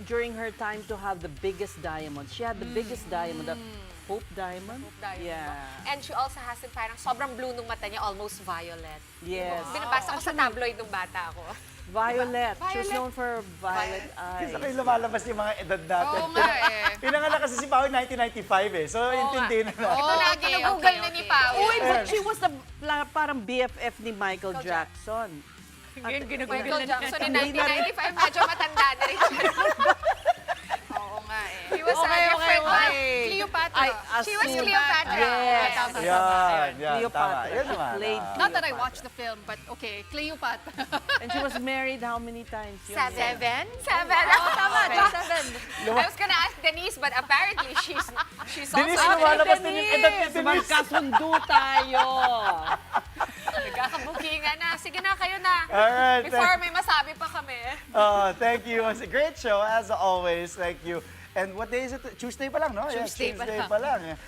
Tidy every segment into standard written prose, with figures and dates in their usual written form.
during her time to have the biggest diamond. She had the biggest diamond, the Hope Diamond. Hope diamond. Yeah. And she also has it parang sobrang blue nung mata niya, almost violet. Yes. Binabasa ko sa tabloid nung bata ako. Violet. Diba? She was Violet. known for violet eyes. Kasi kayo lumalabas yung mga edad natin. Oo nga eh. Pinanganak kasi si Pao 1995 eh. So, intindihin na natin. Ito na, ginugugol na ni Pao. Uy, but she was the parang BFF ni Michael Jackson. Michael Jackson in 1995, medyo matanda na rin. Oo nga eh. He was Cleopatra. She was Cleopatra. Yes. Yan, Cleopatra. tama. Yan naman. Played Not that I watched the film, but okay, Cleopatra. And she was married how many times? Seven? Oh, tama, just 7. I was gonna ask Denise, but apparently she's Denise, also... lumalabas din yung edad ni Denise. Magkasundo tayo. Nagkakabukingan na. Sige na, kayo na. Alright. Before may masabi pa kami. Thank you. It was a great show, as always. Thank you. And what day is it? Tuesday pa lang, no? Tuesday pa lang. pa lang.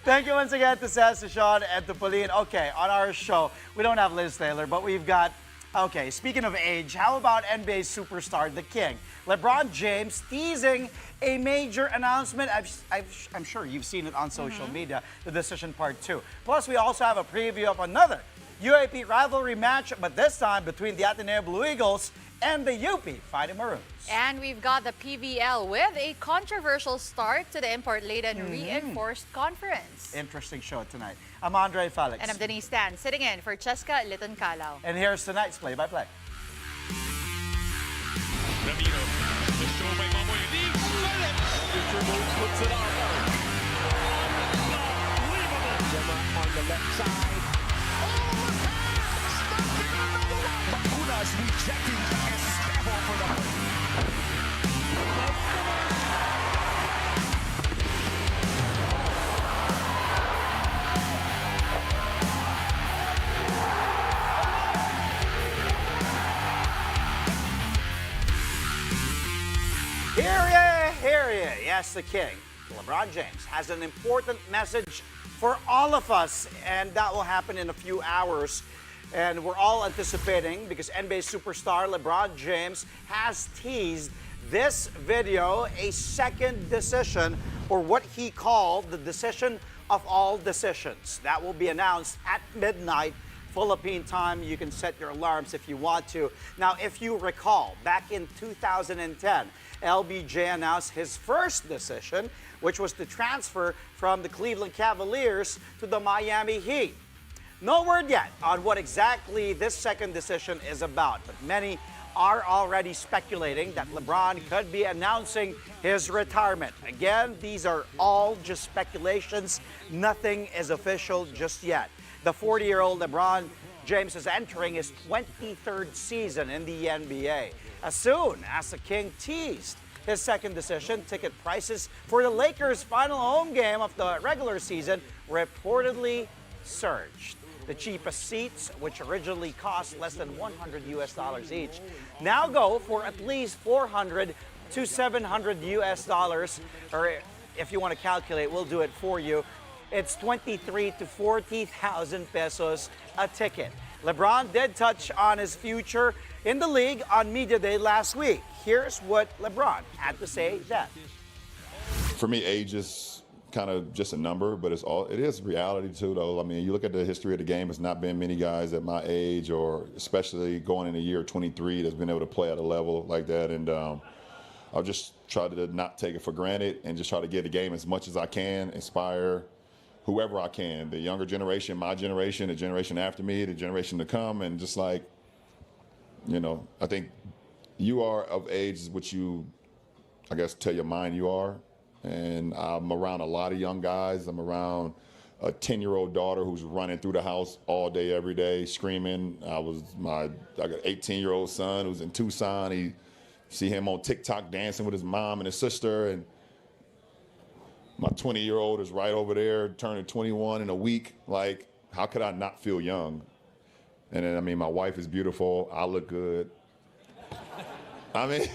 Thank you once again to Seth, to Sean, and to Pauline. Okay, on our show, we don't have Liz Taylor, but we've got, okay, speaking of age, how about NBA superstar, the King, LeBron James, teasing a major announcement. I'm sure you've seen it on social media, the decision part 2. Plus, we also have a preview of another UAP rivalry match, but this time between the Ateneo Blue Eagles and the UP Fighting Maroons. And we've got the PVL with a controversial start to the import-laden reinforced conference. Interesting show tonight. I'm Andre Felix. And I'm Denise Tan, sitting in for Cheska Liton Calao. And here's tonight's play-by-play. Ramiro, the show by Mamoy League, Fisher moves, puts it on. Unbelievable. Gemma on the left side. Oh, stopping another one. Bakunas rejecting Estebo for the Hear ye. Yes, the King, LeBron James, has an important message for all of us, and that will happen in a few hours. And we're all anticipating because NBA superstar LeBron James has teased this video a second decision, or what he called the decision of all decisions. That will be announced at midnight Philippine time. You can set your alarms if you want to. Now, if you recall, back in 2010, LBJ announced his first decision, which was to transfer from the Cleveland Cavaliers to the Miami Heat. No word yet on what exactly this second decision is about, but many are already speculating that LeBron could be announcing his retirement. Again, these are all just speculations. Nothing is official just yet. The 40-year-old LeBron James is entering his 23rd season in the NBA. As soon as the King teased his second decision, ticket prices for the Lakers' final home game of the regular season reportedly surged. The cheapest seats, which originally cost less than $100 each, now go for at least $400 to $700. Or if you want to calculate, we'll do it for you. It's 23 to 40,000 pesos a ticket. LeBron did touch on his future in the league on Media Day last week. Here's what LeBron had to say then. For me, age is kind of just a number, but it is reality too, though. I mean, you look at the history of the game, it's not been many guys at my age, or especially going in the year 23, that's been able to play at a level like that. And I'll just try to not take it for granted and just try to get the game as much as I can, inspire whoever I can, the younger generation, my generation, the generation after me, the generation to come, and just like, you know, I think you are of age is what you, I guess, tell your mind you are. And I'm around a lot of young guys. I'm around a 10-year-old daughter who's running through the house all day, every day, screaming. I got an 18-year-old son who's in Tucson. He see him on TikTok dancing with his mom and his sister, and my 20-year-old is right over there, turning 21 in a week. Like, how could I not feel young? And then, I mean, my wife is beautiful. I look good. I mean,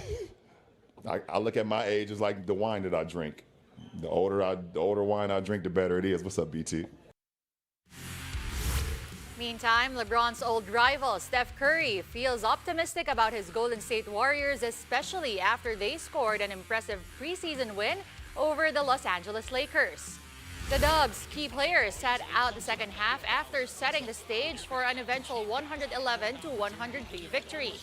I look at my age as like the wine that I drink. The older wine I drink, the better it is. What's up, BT? Meantime, LeBron's old rival, Steph Curry, feels optimistic about his Golden State Warriors, especially after they scored an impressive preseason win over the Los Angeles Lakers. The Dubs' key players sat out the second half after setting the stage for an eventual 111-103 victory.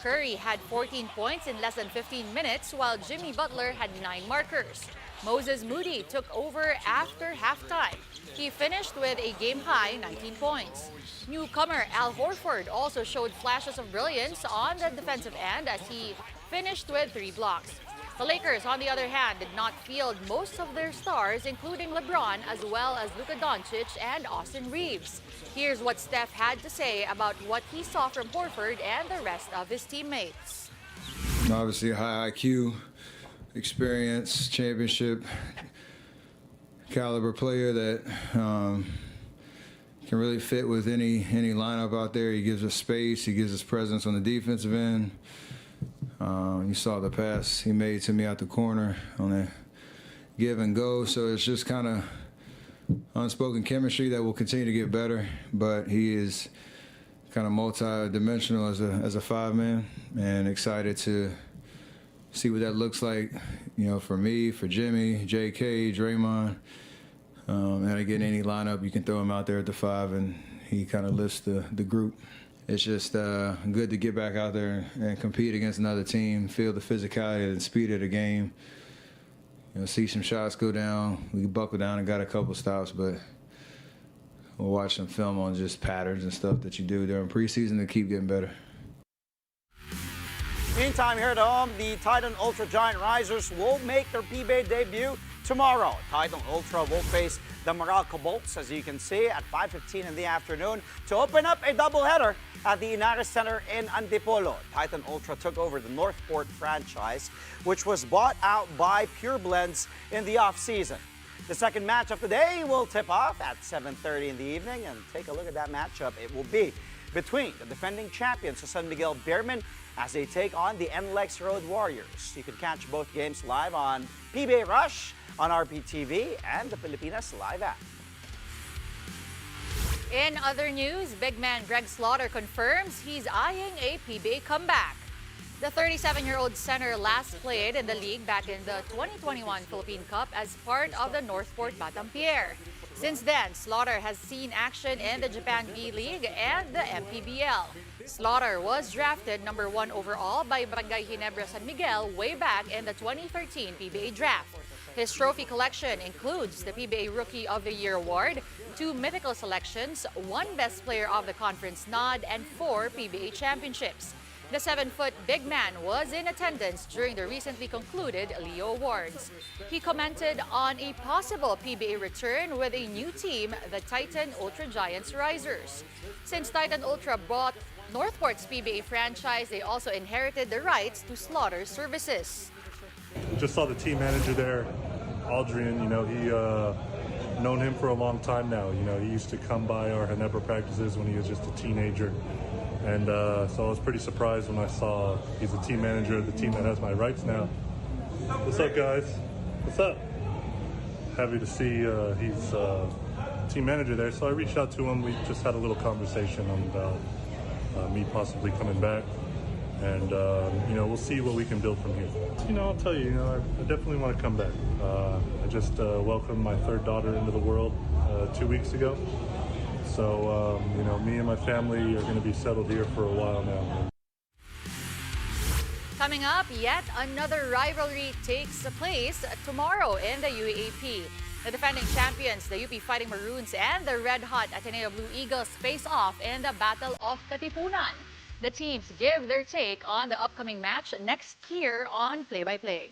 Curry had 14 points in less than 15 minutes, while Jimmy Butler had 9 markers. Moses Moody took over after halftime. He finished with a game-high 19 points. Newcomer Al Horford also showed flashes of brilliance on the defensive end as he finished with 3 blocks. The Lakers, on the other hand, did not field most of their stars, including LeBron, as well as Luka Doncic and Austin Reeves. Here's what Steph had to say about what he saw from Horford and the rest of his teammates. Obviously, a high IQ, experience, championship caliber player that can really fit with any lineup out there. He gives us space. He gives us presence on the defensive end. You saw the pass he made to me out the corner on a give and go. So it's just kind of unspoken chemistry that will continue to get better. But he is kind of multi-dimensional as a 5-man, and excited to see what that looks like, you know, for me, for Jimmy, J.K., Draymond. And again, any lineup, you can throw him out there at the 5, and he kind of lifts the group. It's just good to get back out there and compete against another team, feel the physicality and speed of the game. You know, see some shots go down. We buckled down and got a couple stops, but we'll watch some film on just patterns and stuff that you do during preseason to keep getting better. Meantime, here at home, the Titan Ultra Giant Risers will make their PBA debut tomorrow. Titan Ultra will face the Meralco Bolts, as you can see, at 5:15 in the afternoon to open up a doubleheader at the Inares Center in Antipolo. Titan Ultra took over the Northport franchise, which was bought out by Pure Blends in the off-season. The second match of the day will tip off at 7:30 in the evening, and take a look at that matchup. It will be between the defending champions, the San Miguel Bearmen, as they take on the NLEX Road Warriors. You can catch both games live on PBA Rush, on RPTV, and the Pilipinas Live app. In other news, big man Greg Slaughter confirms he's eyeing a PBA comeback. The 37-year-old center last played in the league back in the 2021 Philippine Cup as part of the Northport Batampierre. Since then, Slaughter has seen action in the Japan B-League and the MPBL. Slaughter was drafted number 1 overall by Barangay Ginebra San Miguel way back in the 2013 PBA draft. His trophy collection includes the PBA Rookie of the Year award, 2 mythical selections, 1 Best Player of the Conference nod, and 4 PBA championships. The 7-foot big man was in attendance during the recently concluded Leo Awards. He commented on a possible PBA return with a new team, the Titan Ultra Giants Risers. Since Titan Ultra bought Northport's PBA franchise, they also inherited the rights to Slaughter's services. Just saw the team manager there, Aldrian. You know, he known him for a long time now. You know, he used to come by our Ginebra practices when he was just a teenager. And so I was pretty surprised when I saw he's a team manager of the team that has my rights now. What's up, guys? What's up? Happy to see he's team manager there. So I reached out to him. We just had a little conversation about me possibly coming back. And, you know, we'll see what we can build from here. You know, I'll tell you, I definitely want to come back. I just welcomed my 3rd daughter into the world 2 weeks ago. So, you know, me and my family are going to be settled here for a while now. Coming up, yet another rivalry takes place tomorrow in the UAAP. The defending champions, the UP Fighting Maroons and the red-hot Ateneo Blue Eagles face off in the Battle of Katipunan. The teams give their take on the upcoming match next year on Play by Play.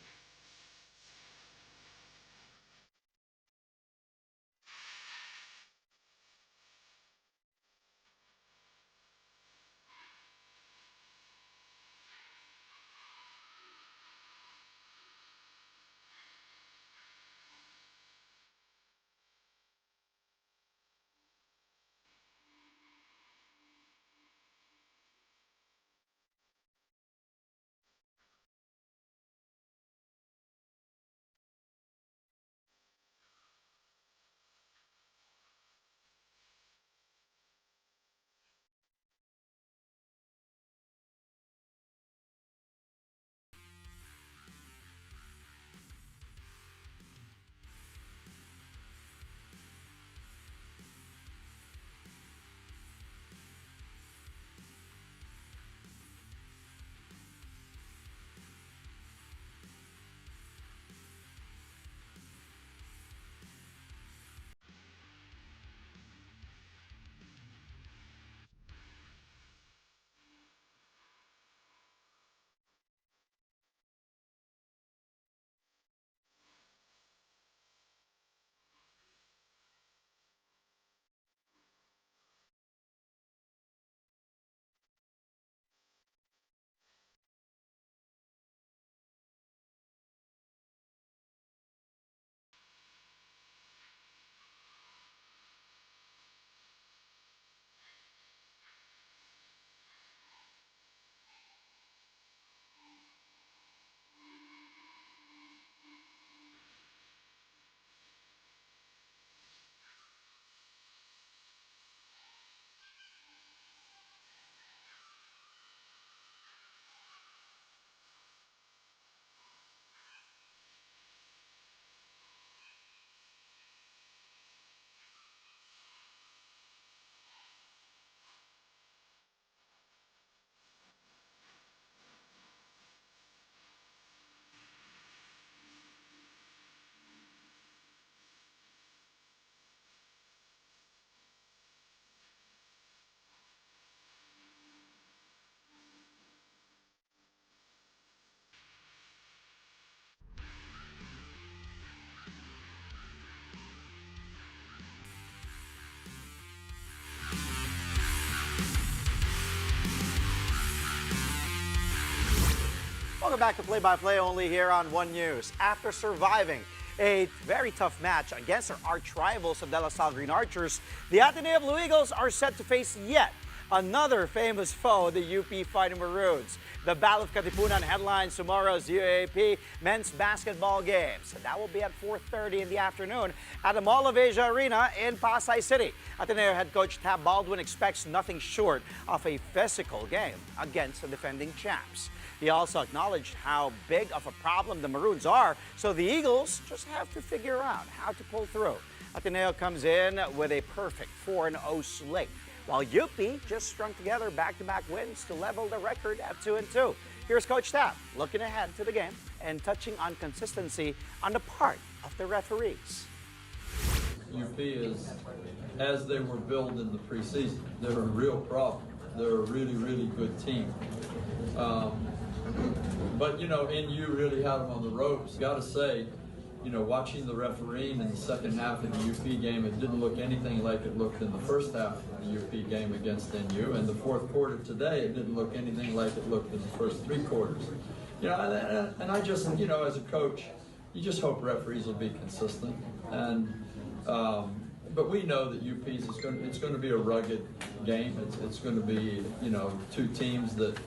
Welcome back to Play-by-Play only here on One News. After surviving a very tough match against their arch rivals of De La Salle Green Archers, the Ateneo Blue Eagles are set to face yet another famous foe, the UP Fighting Maroons. The Battle of Katipunan headlines tomorrow's UAAP men's basketball games. That will be at 4:30 in the afternoon at the Mall of Asia Arena in Pasay City. Ateneo head coach Tab Baldwin expects nothing short of a physical game against the defending champs. He also acknowledged how big of a problem the Maroons are, so the Eagles just have to figure out how to pull through. Ateneo comes in with a perfect 4-0 slate, while UP just strung together back-to-back wins to level the record at 2-2. Here's Coach Tab looking ahead to the game and touching on consistency on the part of the referees. UP is, as they were built in the preseason, they're a real problem. They're a really, really good team. But, you know, NU really had them on the ropes. Got to say, you know, watching the refereeing in the second half of the UP game, it didn't look anything like it looked in the first half of the UP game against NU. And the fourth quarter today, it didn't look anything like it looked in the first three quarters. You know, and I just, you know, as a coach, you just hope referees will be consistent. And but we know that UP's it's going to be a rugged game. It's going to be, you know, two teams that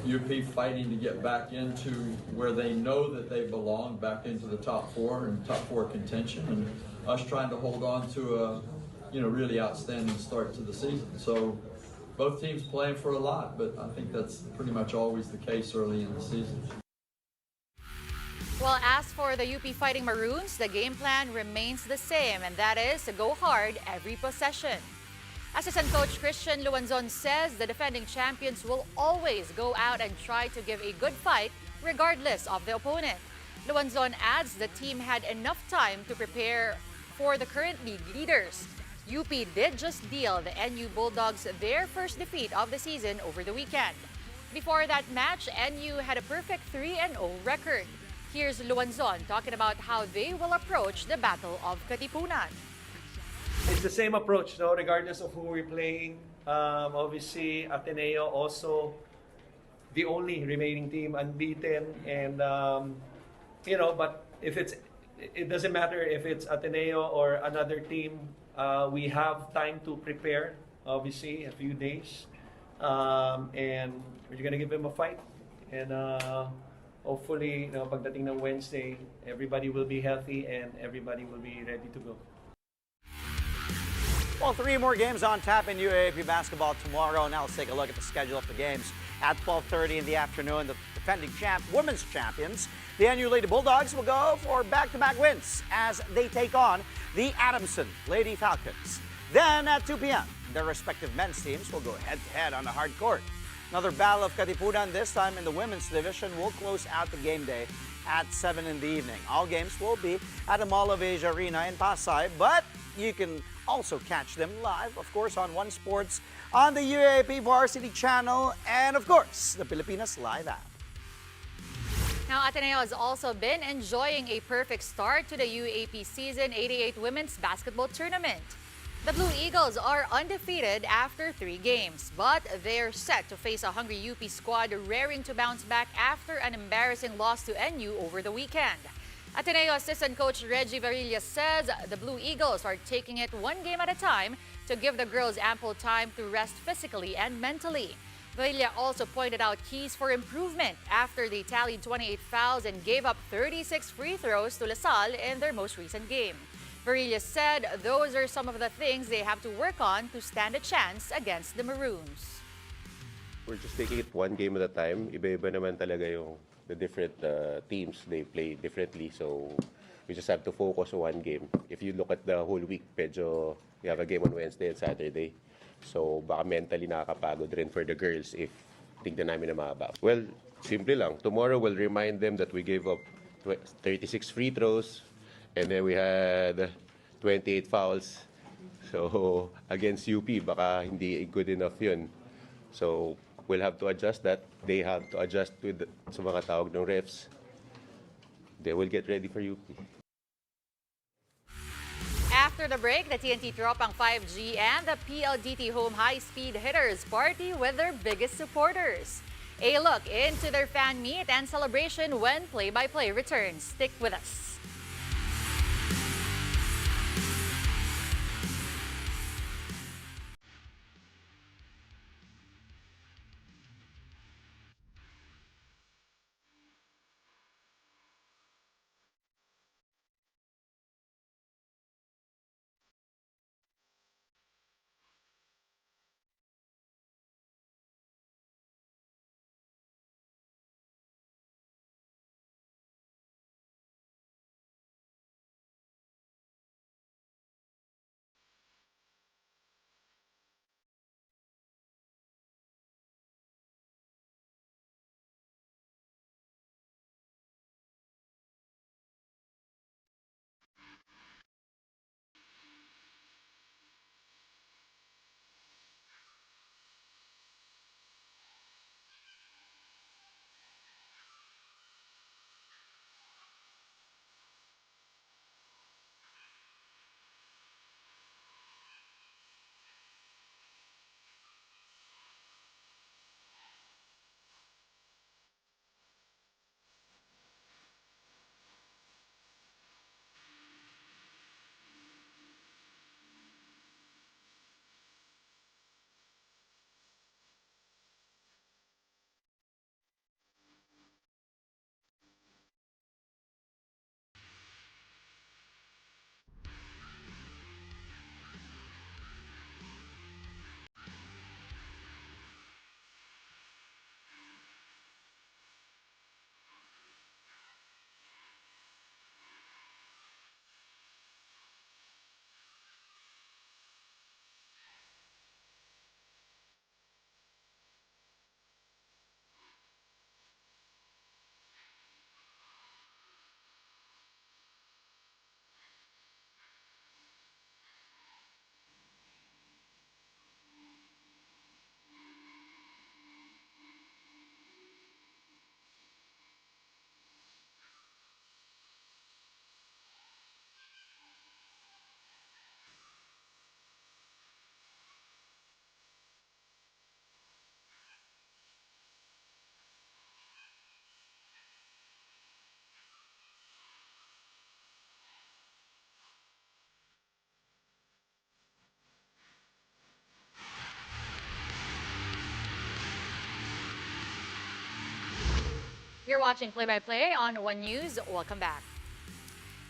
UP fighting to get back into where they know that they belong, back into the top four and top four contention, and us trying to hold on to a, you know, really outstanding start to the season. So both teams playing for a lot, but I think that's pretty much always the case early in the season. Well, as for the UP Fighting Maroons, the game plan remains the same, and that is to go hard every possession. Assistant coach Christian Luanzon says the defending champions will always go out and try to give a good fight regardless of the opponent. Luanzon adds the team had enough time to prepare for the current league leaders. UP did just deal the NU Bulldogs their first defeat of the season over the weekend. Before that match, NU had a perfect 3-0 record. Here's Luanzon talking about how they will approach the Battle of Katipunan. It's the same approach, no, regardless of who we're playing. Obviously, Ateneo also the only remaining team unbeaten, and you know. But if it doesn't matter if it's Ateneo or another team. We have time to prepare. Obviously, a few days, and we're gonna give them a fight. And hopefully, you know, pagdating ng Wednesday, everybody will be healthy and everybody will be ready to go. Well, 3 more games on tap in UAAP basketball tomorrow. Now let's take a look at the schedule of the games. At 12:30 in the afternoon, the defending women's champions, the NU Lady Bulldogs, will go for back-to-back wins as they take on the Adamson Lady Falcons. Then at 2 p.m., their respective men's teams will go head-to-head on the hard court. Another battle of Katipunan, this time in the women's division, will close out the game day at 7 in the evening. All games will be at the Mall of Asia Arena in Pasay, but you can also catch them live, of course, on One Sports, on the UAAP Varsity channel, and of course, the Pilipinas Live app. Now, Ateneo has also been enjoying a perfect start to the UAAP Season 88 Women's Basketball Tournament. The Blue Eagles are undefeated after 3 games, but they're set to face a hungry UP squad raring to bounce back after an embarrassing loss to NU over the weekend. Ateneo assistant coach Reggie Varilla says the Blue Eagles are taking it one game at a time to give the girls ample time to rest physically and mentally. Varilla also pointed out keys for improvement after they tallied 28 fouls and gave up 36 free throws to La Salle in their most recent game. Varilla said those are some of the things they have to work on to stand a chance against the Maroons. We're just taking it one game at a time. Iba-iba naman talaga yung the different teams. They play differently, so we just have to focus on one game. If you look at the whole week, medyo we have a game on Wednesday and Saturday. So baka mentally nakakapagod rin for the girls if tignan namin na mahaba. Well, simple lang. Tomorrow we'll remind them that we gave up 36 free throws and then we had 28 fouls. So against UP, baka hindi good enough yun. So we'll have to adjust that. They have to adjust with sa mga tawag ng refs. They will get ready for UP. After the break, the TNT Tropang 5G and the PLDT Home High-Speed Hitters party with their biggest supporters. A look into their fan meet and celebration when play-by-play returns. Stick with us. You're watching Play-by-Play on One News. Welcome back.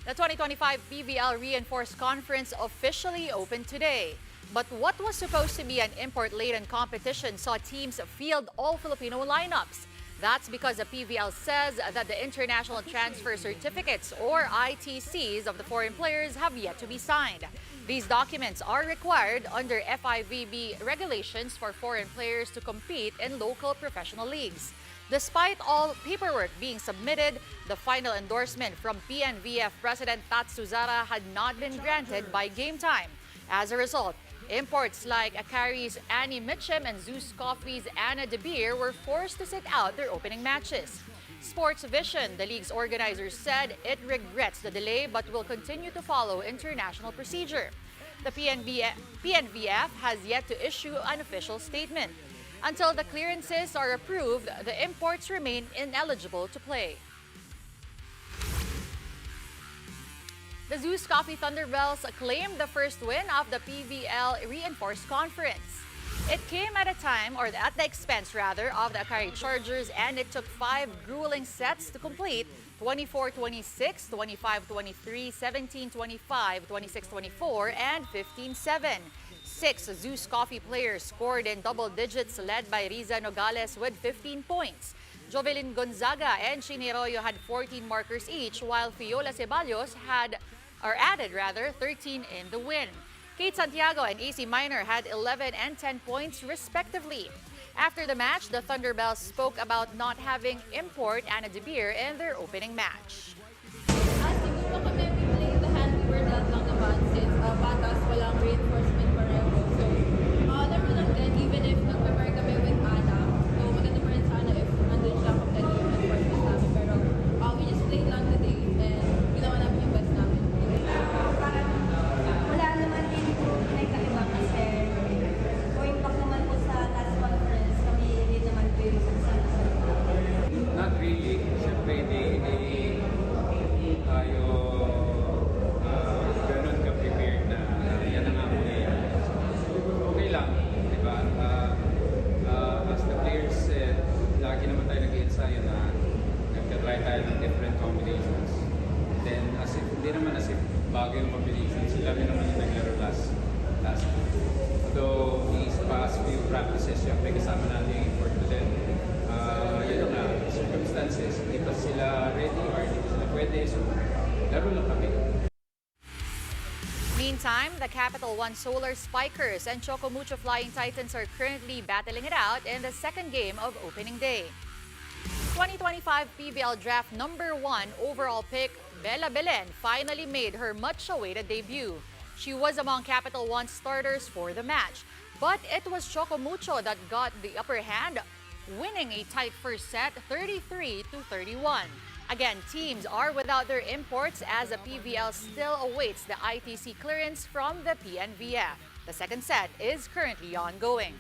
The 2025 PVL Reinforced Conference officially opened today. But what was supposed to be an import-laden competition saw teams field all Filipino lineups. That's because the PVL says that the international transfer certificates, or ITCs, of the foreign players have yet to be signed. These documents are required under FIVB regulations for foreign players to compete in local professional leagues. Despite all paperwork being submitted, the final endorsement from PNVF President Tatsuzara had not been granted by game time. As a result, imports like Akari's Annie Mitchum and Zeus Coffee's Anna De Beer were forced to sit out their opening matches. Sports Vision, the league's organizers, said it regrets the delay but will continue to follow international procedure. The PNVF has yet to issue an official statement. Until the clearances are approved, the imports remain ineligible to play. The Zeus Coffee Thunderbells claimed the first win of the PVL Reinforced Conference. It came at the expense of the Akari Chargers, and it took 5 grueling sets to complete: 24-26, 25-23, 17-25, 26-24, and 15-7. 6 Zeus Coffee players scored in double digits, led by Riza Nogales with 15 points. Jovelyn Gonzaga and Shini Arroyo had 14 markers each, while Fiola Ceballos added 13 in the win. Kate Santiago and AC Minor had 11 and 10 points respectively. After the match, the Thunderbells spoke about not having import Anna De Beer in their opening match. Siguro kami playing the hand, we were dealt lang naman since batas walang reinforcement pareho. So, never lang din, even if nag-prepare kami with Anna, so maganda pa rin sana if nandun siya competitive reinforcement namin. Pero we just played lang today and ginawa namin yung best namin. Parang wala naman din po nagkaiba kasi going back naman po sa last conference, kami din naman po yung sa nagbago yung combination. Sila rin naman yung naglaro last week. Although these past few practices, syempre kasama natin yung effort ko din. Yun na nga, circumstances, hindi pa sila ready or hindi pa sila pwede. So, laro lang kami. Meantime, the Capital One Solar Spikers and Chocomucho Flying Titans are currently battling it out in the second game of opening day. 2025 PBL Draft #1 overall pick, Bella Belen, finally made her much-awaited debut. She was among Capital One's starters for the match, but it was Chocomucho that got the upper hand, winning a tight first set, 33-31. Again, teams are without their imports as the PBL still awaits the ITC clearance from the PNVF. The second set is currently ongoing.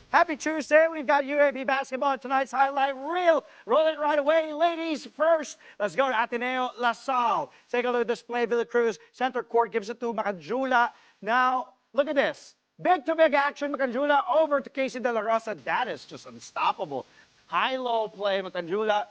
Happy Tuesday. We've got UAP basketball tonight's highlight reel. Roll it right away. Ladies first. Let's go to Ateneo La Salle. Take a look at this play. Villa Cruz. Center court gives it to Macanjula. Now, look at this. Big-to-big action. Macanjula over to Casey De La Rosa. That is just unstoppable. High-low play. Macanjula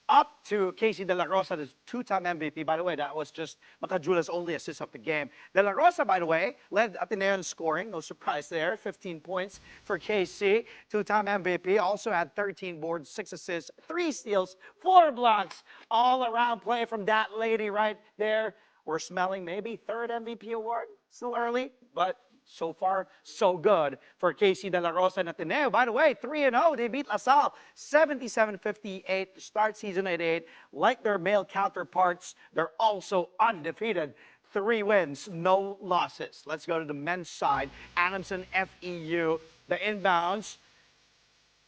up to Casey De La Rosa, the two-time MVP. By the way, that was just Macanjula's only assist of the game. De La Rosa, by the way, led Ateneo in scoring. No surprise there. 15 points for KC. Two-time MVP. Also had 13 boards, 6 assists, 3 steals, 4 blocks. All-around play from that lady right there. We're smelling maybe third MVP award. Still early, but so far, so good for KC De La Rosa and Ateneo. By the way, 3-0. They beat La Salle 77-58 to start season 88. Like their male counterparts, they're also undefeated. 3 wins, no losses. Let's go to the men's side. Adamson FEU, the inbounds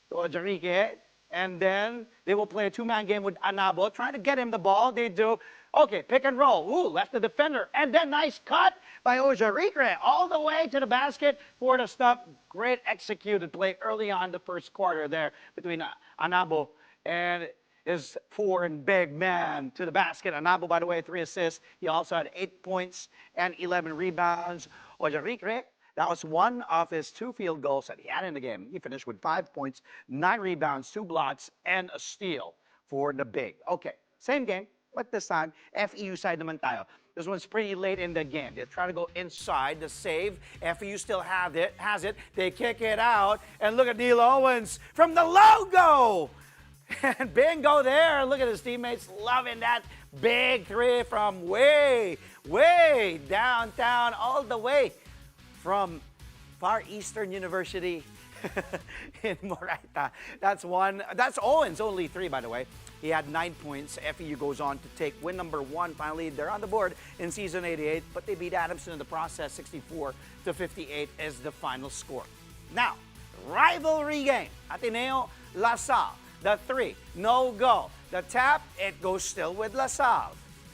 to Ojarique. And then they will play a 2-man game with Anabo. Trying to get him the ball. They do. Okay, pick and roll. Ooh, left the defender. And then nice cut by Ojarique all the way to the basket for the stop. Great executed play early on the first quarter there between Anabo and his foreign big man to the basket. Anabo, by the way, 3 assists. He also had 8 points and 11 rebounds. Ojarique, that was one of his 2 field goals that he had in the game. He finished with 5 points, 9 rebounds, 2 blocks, and a steal for the big. Okay, same game. But this time, FEU side naman tayo. This one's pretty late in the game. They try to go inside the save. FEU still has it. They kick it out. And look at Neil Owens from the logo. And bingo there. Look at his teammates loving that big 3 from way downtown, all the way from Far Eastern University in Moraita. That's Owens' only 3, by the way. He had 9 points. FEU goes on to take win #1. Finally, they're on the board in season 88, but they beat Adamson in the process. 64-58 is the final score. Now, rivalry game. Ateneo, La Salle. The 3, no go. The tap, it goes still with La Salle.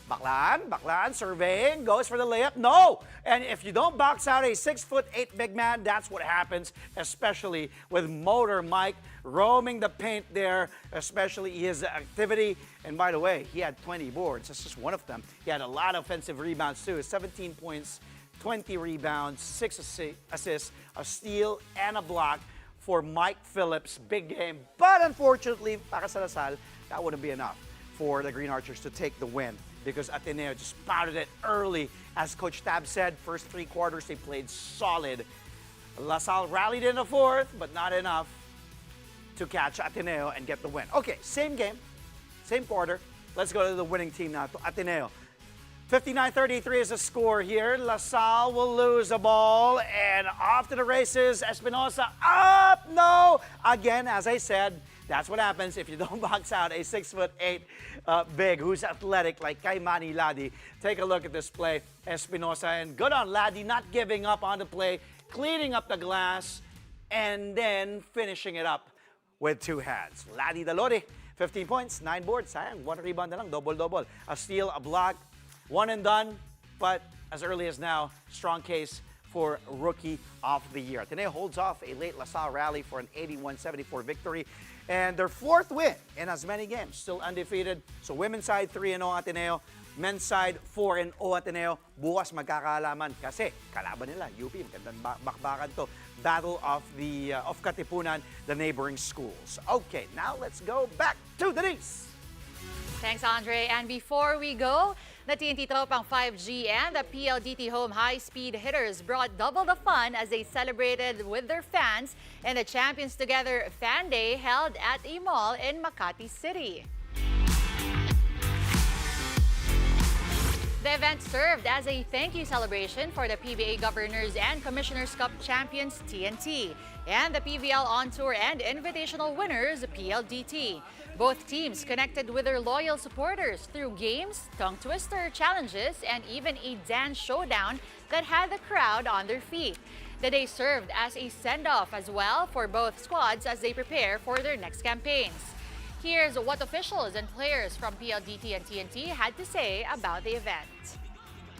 Baclan, surveying, goes for the layup. No! And if you don't box out a 6'8" big man, that's what happens, especially with Motor Mike roaming the paint there, especially his activity. And by the way, he had 20 boards. That's just one of them. He had a lot of offensive rebounds too. 17 points, 20 rebounds, 6 assists, a steal, and a block for Mike Phillips. Big game. But unfortunately, para sa Lasal, that wouldn't be enough for the Green Archers to take the win, because Ateneo just spouted it early. As Coach Tab said, first 3 quarters they played solid. La Salle rallied in the 4th, but not enough to catch Ateneo and get the win. Okay, same game, same quarter. Let's go to the winning team now, to Ateneo. 59-33 is the score here. La Salle will lose the ball, and off to the races. Espinosa up, no! Again, as I said, that's what happens if you don't box out a 6'8" big who's athletic like Kaimani Ladi. Take a look at this play, Espinosa, and good on Ladi, not giving up on the play, cleaning up the glass, and then finishing it up with 2 hands. Ladi Dalori, 15 points, 9 boards, sayang, 1 rebound na lang, double-double. A steal, a block, 1 and done, but as early as now, strong case for Rookie of the Year. Ateneo holds off a late La Salle rally for an 81-74 victory, and their 4th win in as many games, still undefeated. So women's side 3-0 Ateneo, Men's side 4-0 Ateneo. Bukas magkakaalaman kasi kalaban nila, UP. Magandang bakbakan to. Battle of Katipunan, the neighboring schools. Okay, now let's go back to Denise. Thanks, Andre. And before we go, the TNT Tropang 5G and the PLDT Home high-speed hitters brought double the fun as they celebrated with their fans in the Champions Together Fan Day held at a mall in Makati City. The event served as a thank you celebration for the PBA Governors and Commissioners Cup champions TNT and the PVL On Tour and Invitational winners PLDT. Both teams connected with their loyal supporters through games, tongue twister challenges, and even a dance showdown that had the crowd on their feet. The day served as a send-off as well for both squads as they prepare for their next campaigns. Here's what officials and players from PLDT and TNT had to say about the event.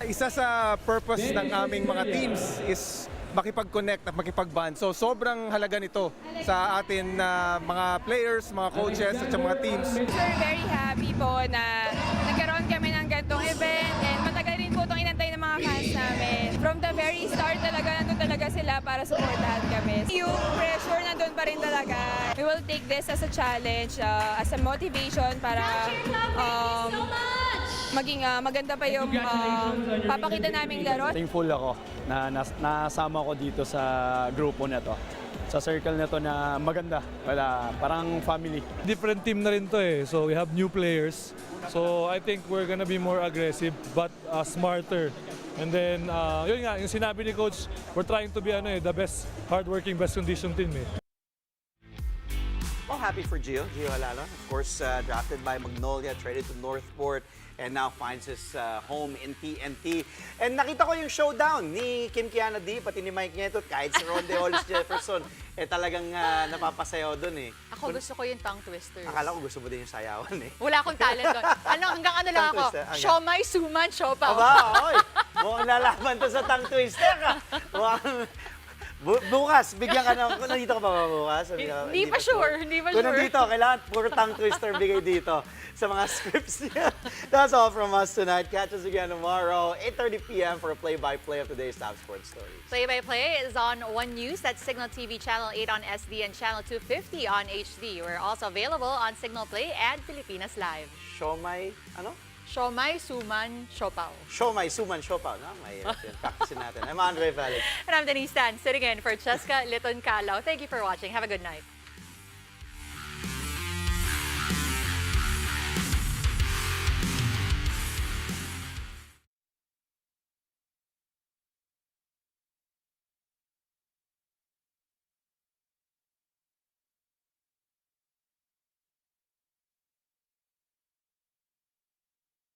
Isa sa purpose ng aming mga teams is makipag-connect at makipag-bond. So sobrang halaga nito sa atin na mga players, mga coaches at sa mga teams. We're very happy po na nagkaroon kami ng ganitong event and matagal rin po itong inantay ng mga fans namin. From the very start talaga, nandun talaga sila para supportahan kami. Yung pressure nandun pa rin talaga. We will take this as a challenge, as a motivation para maging maganda pa yung papakita naming laro. Thankful ako na nasama ko dito sa grupo na to. Sa circle na to na maganda. Parang family. Different team na rin to eh. So we have new players. So I think we're gonna be more aggressive but smarter. And then, yun nga, yung sinabi ni Coach, we're trying to be the best, hardworking, best condition team eh. Well, happy for Gio Halala. Of course, drafted by Magnolia, traded to Northport, and now finds his home in TNT. And nakita ko yung showdown ni Kim Kiana D, pati ni Mike Nieto, kahit si Ronde Hollis Jefferson, talagang napapasayaw dun eh. Ako gusto ko yung tongue twisters. Akala ko gusto mo din yung sayawan eh. Wala akong talent doon. Hanggang ano lang ako, siomay, suman, siopaw. Aba, oy, mukhang lalaban to sa tongue twister ka. Bukas, bigyan ka ng... Kung nandito ka ba bukas? Hindi pa sure. Kung nandito, kailangan puro tongue twister bigay dito sa mga scripts niya. That's all from us tonight. Catch us again tomorrow, 8:30 p.m. for a play-by-play of today's top sports stories. Play-by-play is on One News, that's Signal TV Channel 8 on SD and Channel 250 on HD. We're also available on Signal Play and Pilipinas Live. Siomay, ano? Siomay, suman, siopaw. Siomay, suman, siopaw. No, mahirap yun. Practicein natin. I'm Andre Valid. And I'm Denise Tan, sitting in for Cheska Liton Calao. Thank you for watching. Have a good night.